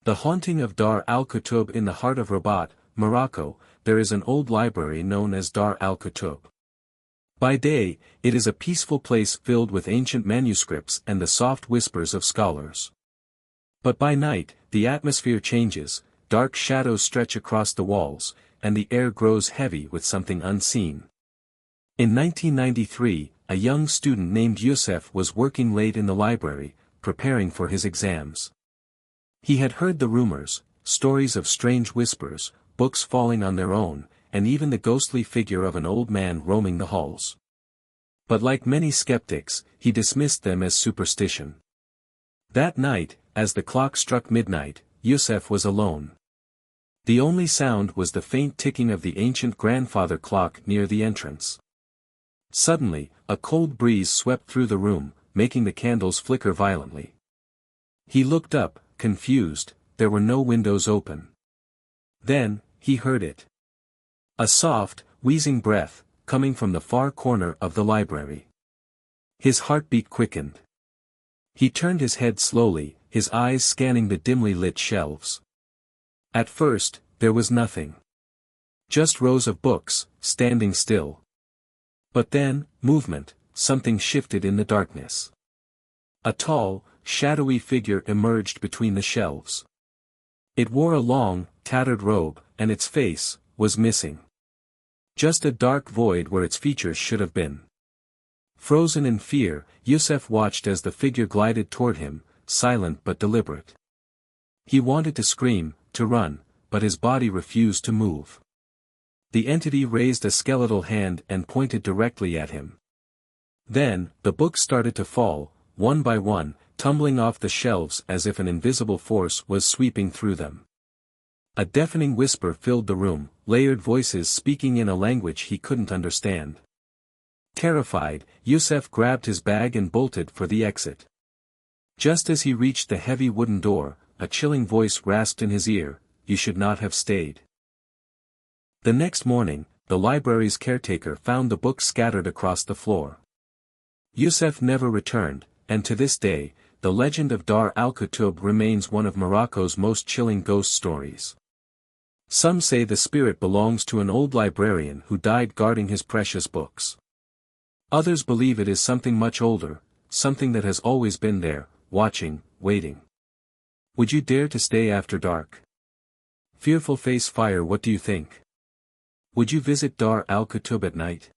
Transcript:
The haunting of Dar al-Koutoub. In the heart of Rabat, Morocco, there is an old library known as Dar al-Koutoub. By day, it is a peaceful place filled with ancient manuscripts and the soft whispers of scholars. But by night, the atmosphere changes, dark shadows stretch across the walls, and the air grows heavy with something unseen. In 1993, a young student named Youssef was working late in the library, preparing for his exams. He had heard the rumors, stories of strange whispers, books falling on their own, and even the ghostly figure of an old man roaming the halls. But like many skeptics, he dismissed them as superstition. That night, as the clock struck midnight, Youssef was alone. The only sound was the faint ticking of the ancient grandfather clock near the entrance. Suddenly, a cold breeze swept through the room, making the candles flicker violently. He looked up, confused. There were no windows open. Then, he heard it. A soft, wheezing breath, coming from the far corner of the library. His heartbeat quickened. He turned his head slowly, his eyes scanning the dimly lit shelves. At first, there was nothing. Just rows of books, standing still. But then, movement, something shifted in the darkness. A tall, shadowy figure emerged between the shelves. It wore a long, tattered robe, and its face was missing. Just a dark void where its features should have been. Frozen in fear, Youssef watched as the figure glided toward him, silent but deliberate. He wanted to scream, to run, but his body refused to move. The entity raised a skeletal hand and pointed directly at him. Then, the books started to fall, one by one, tumbling off the shelves as if an invisible force was sweeping through them. A deafening whisper filled the room, layered voices speaking in a language he couldn't understand. Terrified, Youssef grabbed his bag and bolted for the exit. Just as he reached the heavy wooden door, a chilling voice rasped in his ear, "You should not have stayed." The next morning, the library's caretaker found the books scattered across the floor. Youssef never returned, and to this day, the legend of Dar al-Koutoub remains one of Morocco's most chilling ghost stories. Some say the spirit belongs to an old librarian who died guarding his precious books. Others believe it is something much older, something that has always been there, watching, waiting. Would you dare to stay after dark? Fearful Face Fire, what do you think? Would you visit Dar al-Koutoub at night?